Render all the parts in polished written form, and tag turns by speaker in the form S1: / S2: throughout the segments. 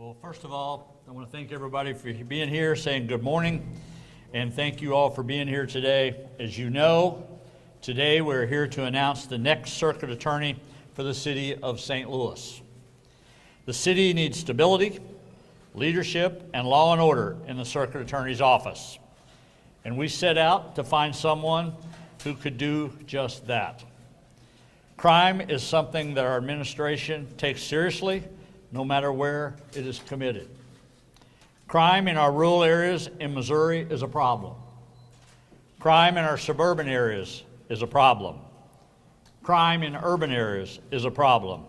S1: Well, first of all, I want to thank everybody for being here, saying good morning, and thank you all for being here today. As you know, today we're here to announce the next Circuit Attorney for the city of St. Louis. The city needs stability, leadership, and law and order in the Circuit Attorney's office. And we set out to find someone who could do just that. Crime is something that our administration takes seriously, no matter where it is committed. Crime in our rural areas in Missouri is a problem. Crime in our suburban areas is a problem. Crime in urban areas is a problem.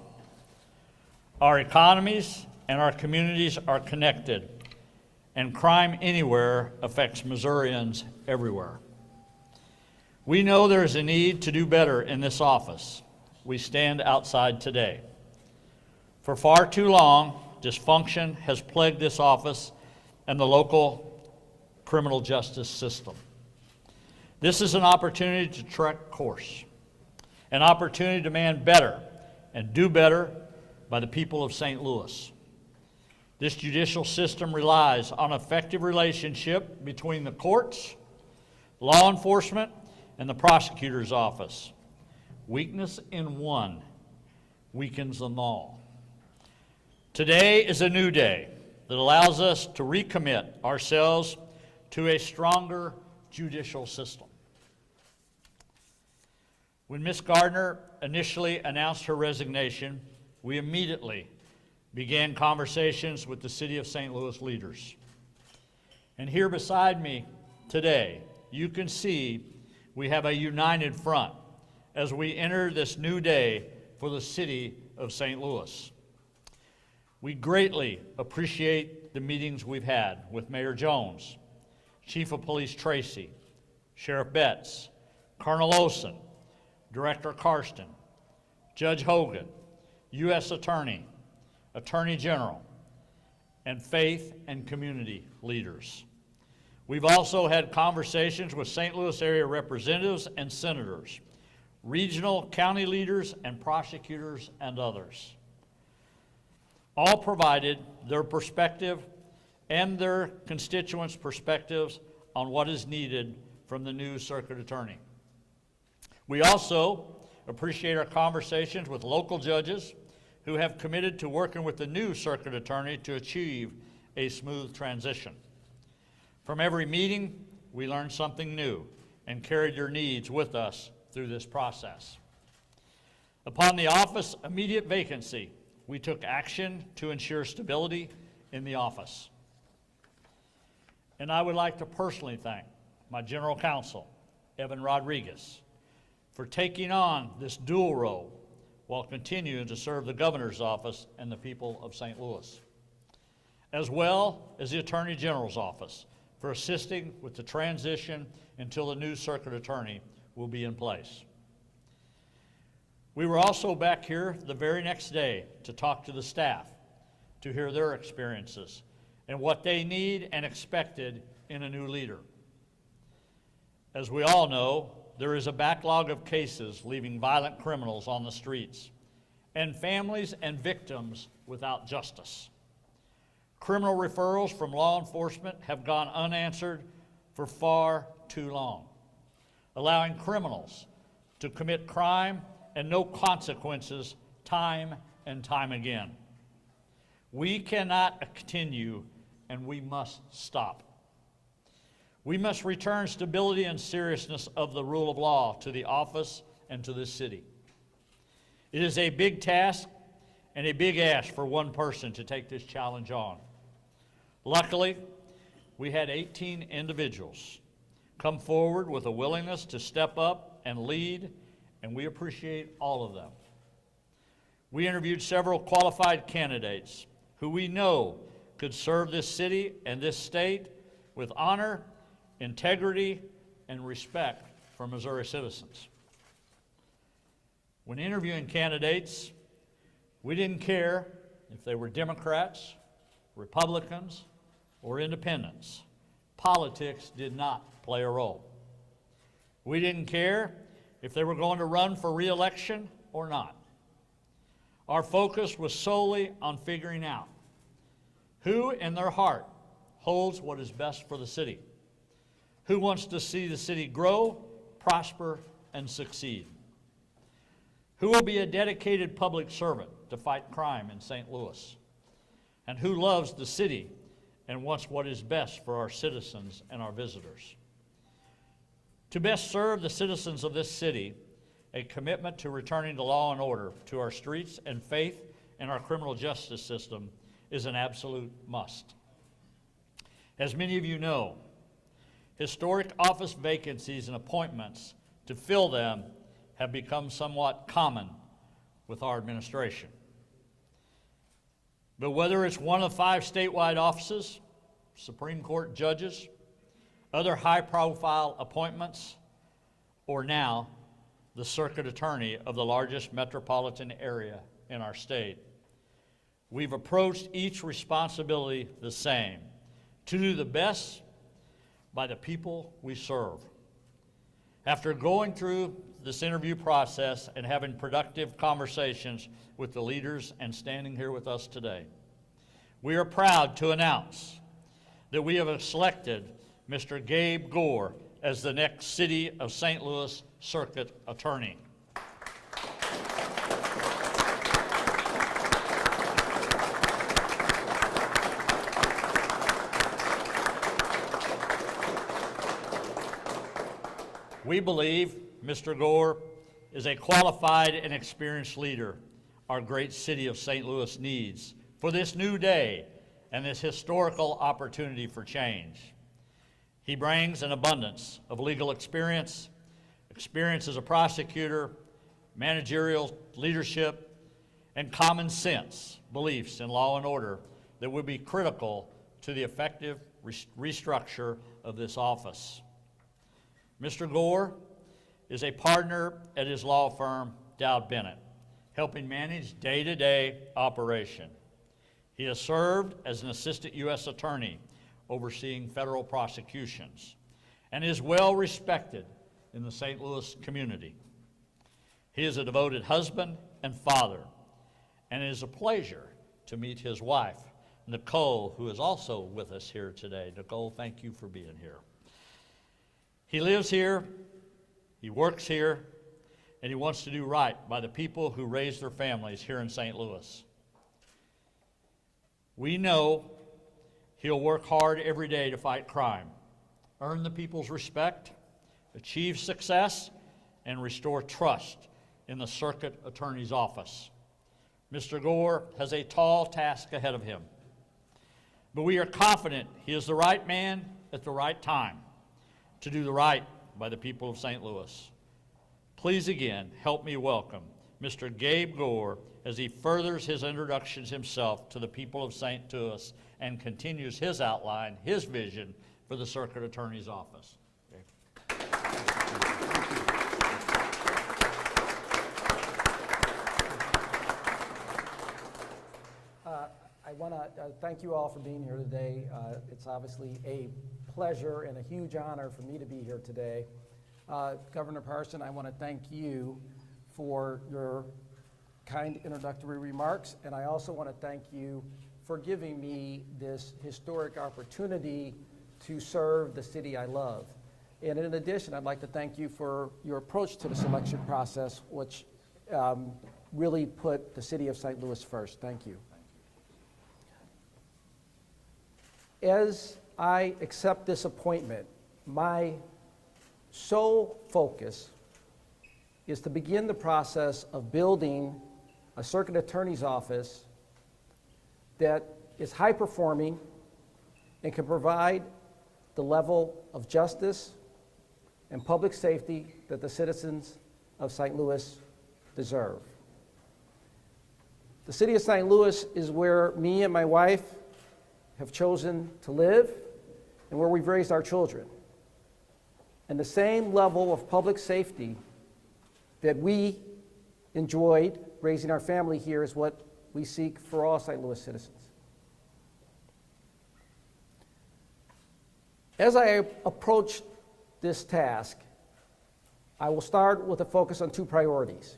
S1: Our economies and our communities are connected, and crime anywhere affects Missourians everywhere. We know there is a need to do better in this office. We stand outside today. For far too long, dysfunction has plagued this office and the local criminal justice system. This is an opportunity to correct course, an opportunity to demand better and do better by the people of St. Louis. This judicial system relies on an effective relationship between the courts, law enforcement, and the prosecutor's office. Weakness in one weakens them all. Today is a new day that allows us to recommit ourselves to a stronger judicial system. When Ms. Gardner initially announced her resignation, we immediately began conversations with the City of St. Louis leaders. And here beside me today, you can see we have a united front as we enter this new day for the City of St. Louis. We greatly appreciate the meetings we've had with Mayor Jones, Chief of Police Tracy, Sheriff Betts, Colonel Olson, Director Karsten, Judge Hogan, U.S. Attorney, Attorney General, and faith and community leaders. We've also had conversations with St. Louis area representatives and senators, regional county leaders and prosecutors and others. All provided their perspective and their constituents' perspectives on what is needed from the new Circuit Attorney. We also appreciate our conversations with local judges who have committed to working with the new Circuit Attorney to achieve a smooth transition. From every meeting, we learned something new and carried their needs with us through this process. Upon the office immediate vacancy, we took action to ensure stability in the office. And I would like to personally thank my General Counsel, Evan Rodriguez, for taking on this dual role while continuing to serve the Governor's office and the people of St. Louis, as well as the Attorney General's office for assisting with the transition until the new Circuit Attorney will be in place. We were also back here the very next day to talk to the staff, to hear their experiences and what they need and expected in a new leader. As we all know, there is a backlog of cases leaving violent criminals on the streets and families and victims without justice. Criminal referrals from law enforcement have gone unanswered for far too long, allowing criminals to commit crime and no consequences time and time again. We cannot continue, and we must stop. We must return stability and seriousness of the rule of law to the office and to this city. It is a big task and a big ask for one person to take this challenge on. Luckily, we had 18 individuals come forward with a willingness to step up and lead, and we appreciate all of them. We interviewed several qualified candidates who we know could serve this city and this state with honor, integrity, and respect for Missouri citizens. When interviewing candidates, we didn't care if they were Democrats, Republicans, or independents. Politics did not play a role. We didn't care if they were going to run for re-election or not. Our focus was solely on figuring out Who in their heart holds what is best for the city? Who wants to see the city grow, prosper, and succeed? Who will be a dedicated public servant to fight crime in St. Louis? And who loves the city and wants what is best for our citizens and our visitors? To best serve the citizens of this city, a commitment to returning to law and order to our streets and faith in our criminal justice system is an absolute must. As many of you know, historic office vacancies and appointments to fill them have become somewhat common with our administration. But whether it's one of 5 statewide offices, Supreme Court judges, other high-profile appointments, or now the Circuit Attorney of the largest metropolitan area in our state, we've approached each responsibility the same: to do the best by the people we serve. After going through this interview process and having productive conversations with the leaders and standing here with us today, we are proud to announce that we have selected Mr. Gabe Gore as the next City of St. Louis Circuit Attorney. We believe Mr. Gore is a qualified and experienced leader our great city of St. Louis needs for this new day and this historical opportunity for change. He brings an abundance of legal experience as a prosecutor, managerial leadership, and common sense beliefs in law and order that would be critical to the effective restructure of this office. Mr. Gore is a partner at his law firm, Dowd Bennett, helping manage day-to-day operation. He has served as an assistant U.S. attorney overseeing federal prosecutions and is well respected in the St. Louis community. He is a devoted husband and father, and it is a pleasure to meet his wife, Nicole, who is also with us here today. Nicole, thank you for being here. He lives here, he works here, and he wants to do right by the people who raise their families here in St. Louis. We know he'll work hard every day to fight crime, earn the people's respect, achieve success, and restore trust in the Circuit Attorney's office. Mr. Gore has a tall task ahead of him, but we are confident he is the right man at the right time to do the right by the people of St. Louis. Please again help me welcome Mr. Gabe Gore as he furthers his introductions himself to the people of St. Louis and continues his outline, his vision for the Circuit Attorney's office.
S2: I want to thank you all for being here today. It's obviously a pleasure and a huge honor for me to be here today. Governor Parson, I want to thank you for your kind introductory remarks, and I also want to thank you for giving me this historic opportunity to serve the city I love. And in addition, I'd like to thank you for your approach to the selection process, which really put the city of St. Louis first. Thank you. As I accept this appointment, my sole focus is to begin the process of building a circuit attorney's office that is high-performing and can provide the level of justice and public safety that the citizens of St. Louis deserve. The city of St. Louis is where me and my wife have chosen to live and where we've raised our children. And the same level of public safety that we enjoyed raising our family here is what we seek for all St. Louis citizens. As I approach this task, I will start with a focus on 2 priorities.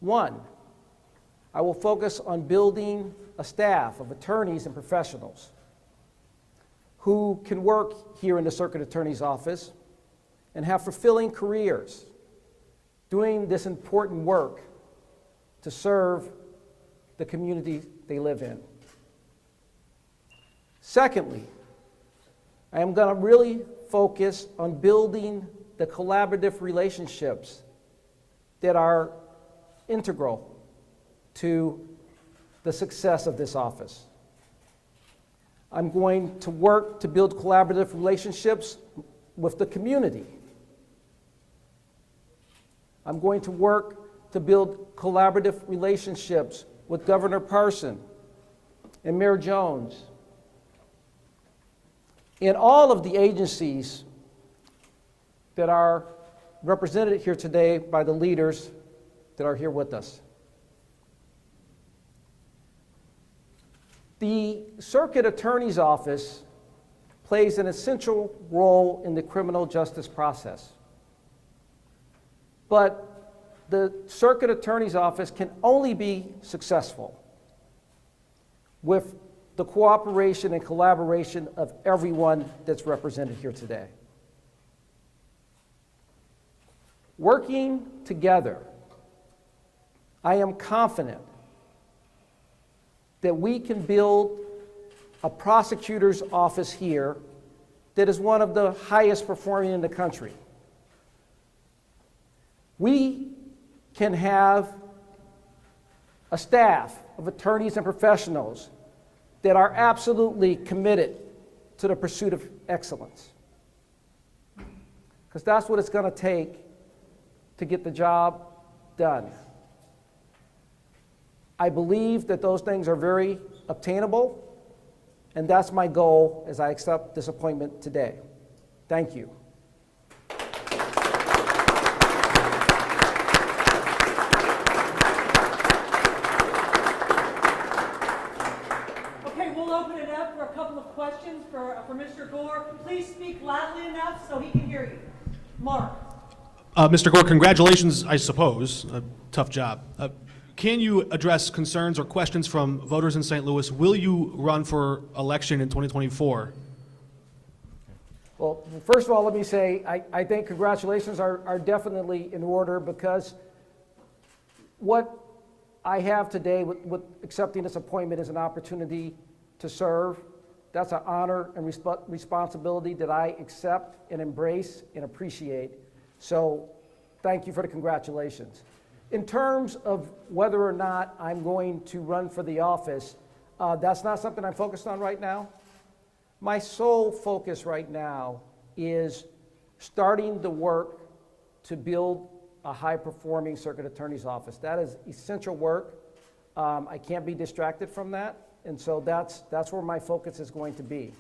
S2: One, I will focus on building a staff of attorneys and professionals who can work here in the Circuit Attorney's Office and have fulfilling careers doing this important work to serve the community they live in. Secondly, I am going to really focus on building the collaborative relationships that are integral to the success of this office. I'm going to work to build collaborative relationships with the community. I'm going to work to build collaborative relationships with Governor Parson and Mayor Jones and all of the agencies that are represented here today by the leaders that are here with us. The Circuit Attorney's Office plays an essential role in the criminal justice process. But the Circuit Attorney's Office can only be successful with the cooperation and collaboration of everyone that's represented here today. Working together, I am confident that we can build a prosecutor's office here that is one of the highest performing in the country. We can have a staff of attorneys and professionals that are absolutely committed to the pursuit of excellence. Because that's what it's going to take to get the job done. I believe that those things are very obtainable, and that's my goal as I accept this appointment today. Thank you.
S3: Okay, we'll open it up for a couple of questions for Mr. Gore. Please speak loudly enough so he can hear you. Mark.
S4: Mr. Gore, congratulations, I suppose. A tough job. Can you address concerns or questions from voters in St. Louis? Will you run for election in 2024?
S2: Well, first of all, let me say I think congratulations are definitely in order, because what I have today with accepting this appointment is an opportunity to serve. That's an honor and responsibility that I accept and embrace and appreciate. So thank you for the congratulations. In terms of whether or not I'm going to run for the office, that's not something I'm focused on right now. My sole focus right now is starting the work to build a high-performing circuit attorney's office. That is essential work. I can't be distracted from that, and so that's where my focus is going to be.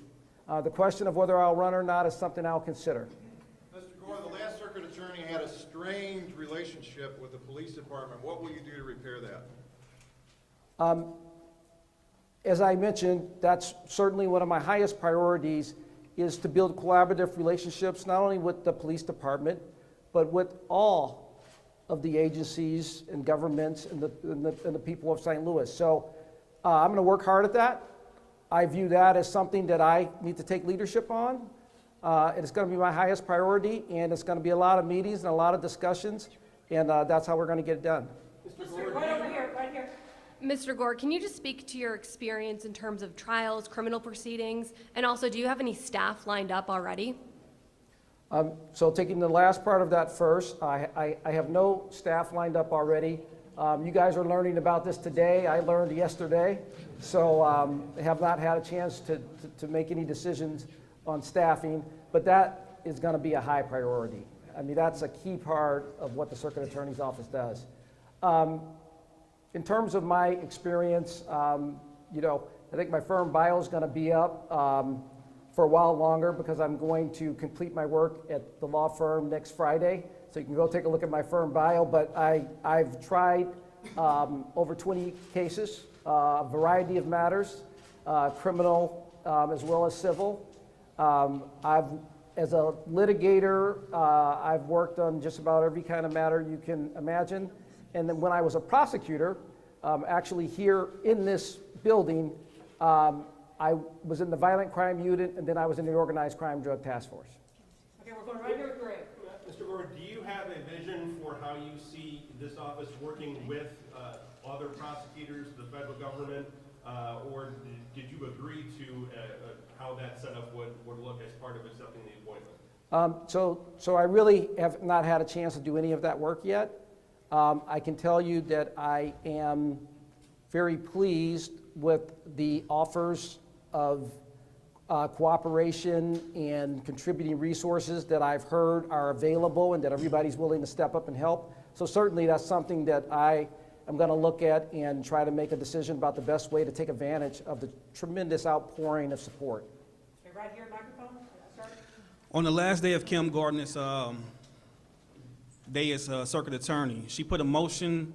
S2: The question of whether I'll run or not is something I'll consider.
S5: Mr. Gore, the last circuit attorney had a strained relationship with the police department. What will you do to repair that?
S2: As I mentioned, that's certainly one of my highest priorities, is to build collaborative relationships not only with the police department, but with all of the agencies and governments and the people of St. Louis. So I'm going to work hard at that. I view that as something that I need to take leadership on. It's going to be my highest priority, and it's going to be a lot of meetings and a lot of discussions, and that's how we're going to get it done.
S3: Right over here, right here.
S6: Mr. Gore, can you just speak to your experience in terms of trials, criminal proceedings, and also do you have any staff lined up already?
S2: So taking the last part of that first, I have no staff lined up already. You guys are learning about this today. I learned yesterday, so I have not had a chance to make any decisions on staffing, but that is going to be a high priority. I mean, that's a key part of what the Circuit Attorney's Office does. In terms of my experience, you know, I think my firm bio is going to be up for a while longer, because I'm going to complete my work at the law firm next Friday. So you can go take a look at my firm bio, but I've tried over 20 cases, a variety of matters, criminal as well as civil. As a litigator, I've worked on just about every kind of matter you can imagine. And then when I was a prosecutor, actually here in this building, I was in the violent crime unit, and then I was in the organized crime drug task force.
S3: Okay, we're going right here with Greg.
S7: Mr. Gore, do you have a vision for how you see this office working with other prosecutors, the federal government, or did you agree to how that setup would look as part of accepting the appointment?
S2: So I really have not had a chance to do any of that work yet. I can tell you that I am very pleased with the offers of cooperation and contributing resources that I've heard are available and that everybody's willing to step up and help. So certainly that's something that I am going to look at and try to make a decision about the best way to take advantage of the tremendous outpouring of support.
S3: Okay, right here, microphone. Sir.
S8: On the last day of Kim Gardner's day as circuit attorney, she put a motion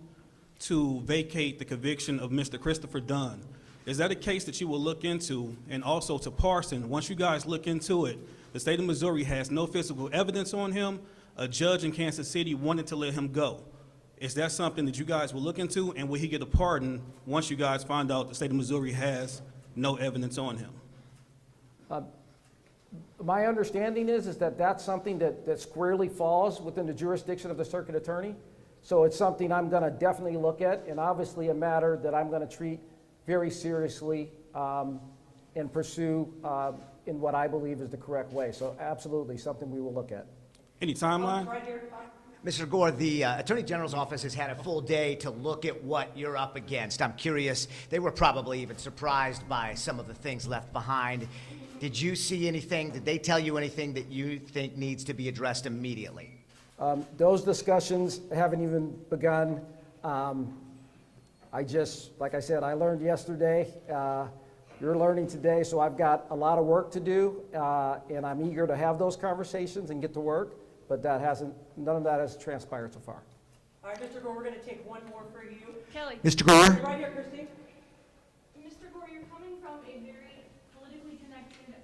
S8: to vacate the conviction of Mr. Christopher Dunn. Is that a case that you will look into? And also to Parson, once you guys look into it, the state of Missouri has no physical evidence on him. A judge in Kansas City wanted to let him go. Is that something that you guys will look into? And will he get a pardon once you guys find out the state of Missouri has no evidence on him?
S2: My understanding is that that's something that squarely falls within the jurisdiction of the circuit attorney. So it's something I'm going to definitely look at, and obviously a matter that I'm going to treat very seriously and pursue in what I believe is the correct way. So absolutely, something we will look at.
S8: Any timeline?
S3: Right here.
S9: Mr. Gore, the Attorney General's office has had a full day to look at what you're up against. I'm curious, they were probably even surprised by some of the things left behind. Did you see anything, did they tell you anything that you think needs to be addressed immediately?
S2: Those discussions haven't even begun. Like I said, I learned yesterday. You're learning today, so I've got a lot of work to do, and I'm eager to have those conversations and get to work, but none of that has transpired so far.
S3: All right, Mr. Gore, we're going to take one more for you.
S6: Kelly.
S9: Mr. Gore?
S3: Right here, Christine.
S10: Mr. Gore, you're coming from a very politically connected,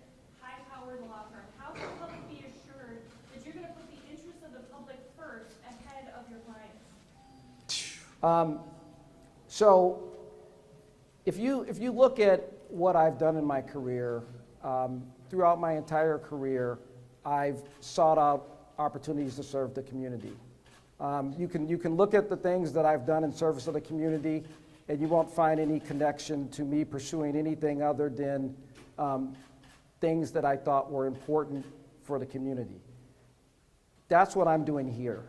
S10: high-powered law firm. How can the public be assured that you're going to put the interests of the public first ahead of your clients?
S2: So if you look at what I've done in my career, throughout my entire career, I've sought out opportunities to serve the community. You can look at the things that I've done in service of the community, and you won't find any connection to me pursuing anything other than things that I thought were important for the community. That's what I'm doing here.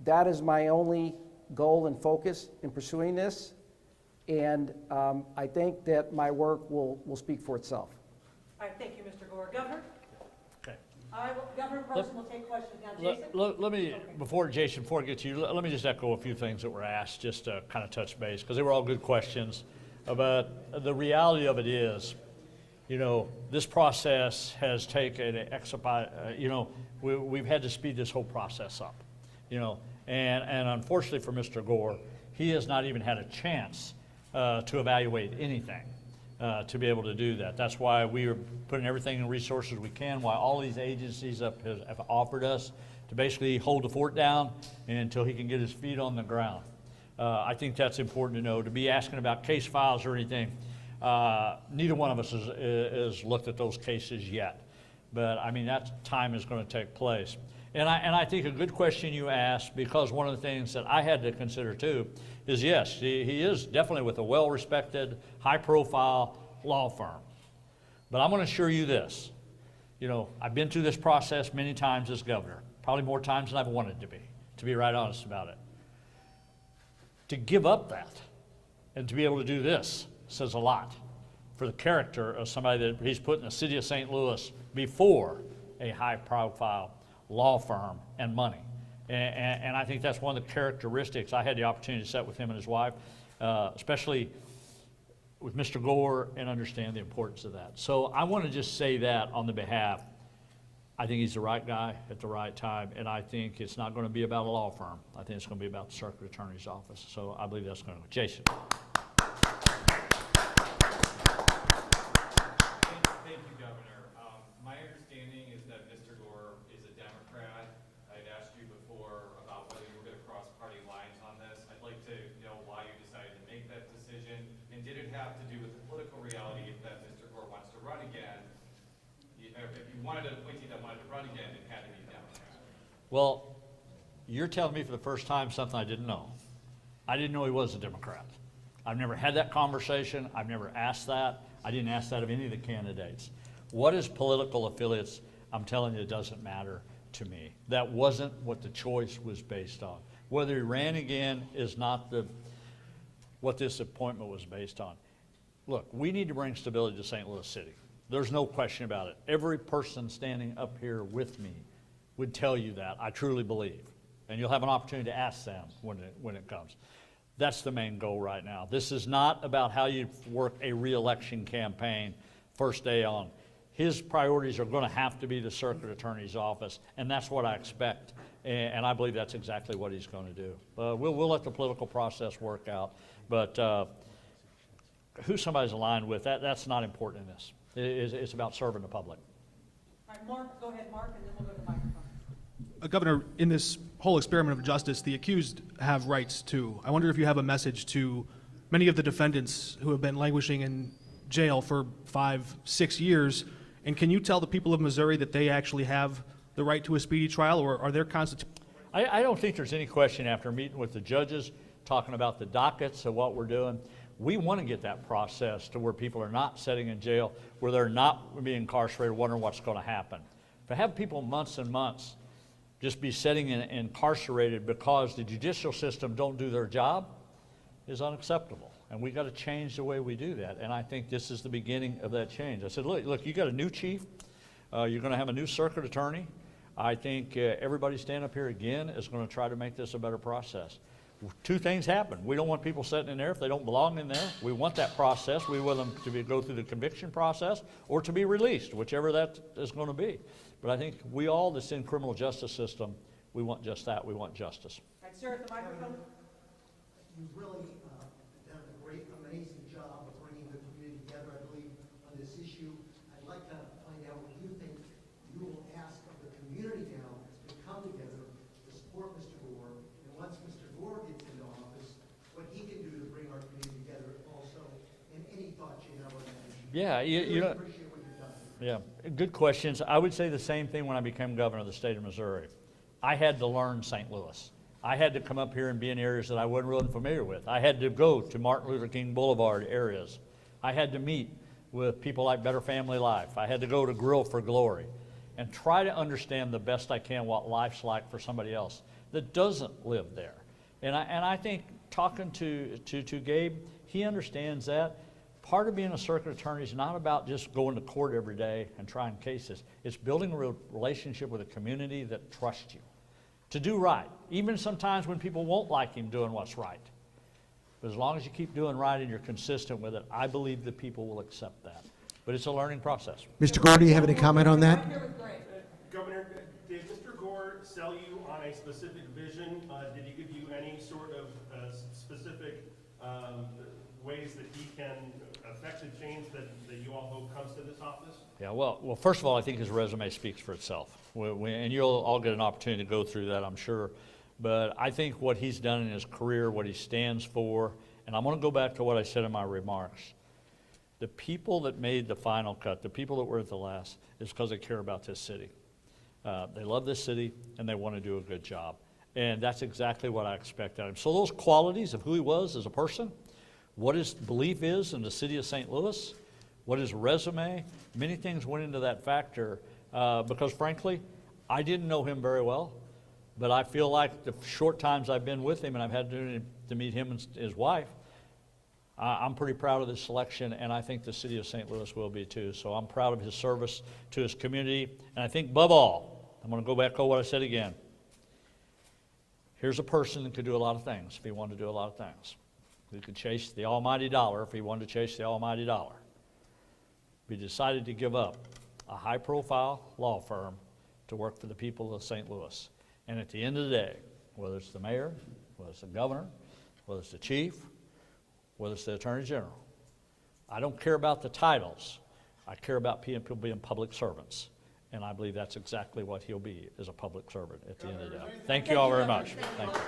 S2: That is my only goal and focus in pursuing this, and I think that my work will speak for itself.
S3: All right, thank you, Mr. Gore. Governor?
S1: Okay.
S3: All right, well, Governor Parson will take questions now. Jason?
S1: Let me, before I get to you, let me just echo a few things that were asked, just to kind of touch base, because they were all good questions. But the reality of it is, this process has taken we've had to speed this whole process up, and unfortunately for Mr. Gore, he has not even had a chance to evaluate anything to be able to do that. That's why we are putting everything in resources we can, why all these agencies have offered us to basically hold the fort down until he can get his feet on the ground. I think that's important to know. To be asking about case files or anything, neither one of us has looked at those cases yet. But I mean, that time is going to take place. And I think a good question you asked, because one of the things that I had to consider too is, yes, he is definitely with a well-respected, high-profile law firm. But I'm going to assure you this, I've been through this process many times as governor, probably more times than I've wanted to be right honest about it. To give up that and to be able to do this says a lot for the character of somebody that he's put in the city of St. Louis before a high-profile law firm and money. And I think that's one of the characteristics I had the opportunity to set with him and his wife, especially with Mr. Gore, and understand the importance of that. So I want to just say that on the behalf. I think he's the right guy at the right time, and I think it's not going to be about a law firm. I think it's going to be about the Circuit Attorney's office. So I believe that's going to go. Jason.
S11: Thank you, Governor. My understanding is that Mr. Gore is a Democrat. I'd asked you before about whether you were going to cross party lines on this. I'd like to know why you could have to do with the political reality that Mr. Gore wants to run again. If you wanted an appointee that wanted to run again, it had to be Democrat.
S1: Well, you're telling me for the first time something I didn't know. I didn't know he was a Democrat. I've never had that conversation. I've never asked that. I didn't ask that of any of the candidates. What is political affiliates? I'm telling you, it doesn't matter to me. That wasn't what the choice was based on. Whether he ran again is not what this appointment was based on. Look, we need to bring stability to St. Louis City. There's no question about it. Every person standing up here with me would tell you that, I truly believe. And you'll have an opportunity to ask them when it comes. That's the main goal right now. This is not about how you work a re-election campaign first day on. His priorities are going to have to be the Circuit Attorney's office, and that's what I expect. And I believe that's exactly what he's going to do. We'll let the political process work out, but who somebody's aligned with, that's not important in this. It's about serving the public.
S3: All right, Mark, go ahead, Mark, and then we'll go to the microphone.
S4: Governor, in this whole experiment of justice, the accused have rights too. I wonder if you have a message to many of the defendants who have been languishing in jail for 5, 6 years, and can you tell the people of Missouri that they actually have the right to a speedy trial, or are their constitutional?
S1: I don't think there's any question after meeting with the judges, talking about the dockets of what we're doing. We want to get that process to where people are not sitting in jail, where they're not being incarcerated, wondering what's going to happen. To have people months and months just be sitting incarcerated because the judicial system don't do their job is unacceptable. And we got to change the way we do that. And I think this is the beginning of that change. I said, look, you got a new chief. You're going to have a new circuit attorney. I think everybody stand up here again is going to try to make this a better process. Two things happen. We don't want people sitting in there if they don't belong in there. We want that process. We want them to go through the conviction process or to be released, whichever that is going to be. But I think we all that's in criminal justice system, we want just that. We want justice.
S3: All right, sir, at the microphone.
S12: You've really done a great, amazing job of bringing the community together, I believe, on this issue. I'd like to find out what you think you will ask of the community now to come together to support Mr. Gore, and once Mr. Gore gets into office, what he can do to bring our community together also, and any thoughts you have on that issue.
S1: Yeah, you know.
S12: Appreciate what you've done.
S1: Yeah, good questions. I would say the same thing when I became governor of the state of Missouri. I had to learn St. Louis. I had to come up here and be in areas that I wasn't really familiar with. I had to go to Martin Luther King Boulevard areas. I had to meet with people like Better Family Life. I had to go to Grill for Glory and try to understand the best I can what life's like for somebody else that doesn't live there. And I think talking to Gabe, he understands that. Part of being a circuit attorney is not about just going to court every day and trying cases. It's building a relationship with a community that trusts you to do right, even sometimes when people won't like him doing what's right. But as long as you keep doing right and you're consistent with it, I believe the people will accept that. But it's a learning process.
S12: Mr. Gore, do you have any comment on that?
S7: Governor, did Mr. Gore sell you on a specific vision? Did he give you any sort of specific ways that he can affect the change that you all hope comes to this office?
S1: Yeah, well, first of all, I think his resume speaks for itself. And you'll all get an opportunity to go through that, I'm sure. But I think what he's done in his career, what he stands for, and I'm going to go back to what I said in my remarks. The people that made the final cut, the people that were at the last, is because they care about this city. They love this city, and they want to do a good job. And that's exactly what I expect out of him. So those qualities of who he was as a person, what his belief is in the city of St. Louis, what his resume, many things went into that factor because frankly, I didn't know him very well, but I feel like the short times I've been with him and I've had to meet him and his wife, I'm pretty proud of this selection, and I think the city of St. Louis will be too. So I'm proud of his service to his community, and I think above all, I'm going to go back to what I said again. Here's a person that could do a lot of things if he wanted to do a lot of things. He could chase the almighty dollar if he wanted to chase the almighty dollar. He decided to give up a high-profile law firm to work for the people of St. Louis. And at the end of the day, whether it's the mayor, whether it's the governor, whether it's the chief, whether it's the attorney general, I don't care about the titles. I care about people being public servants. And I believe that's exactly what he'll be, as a public servant at the end of the day. Thank you all very much. Thank you.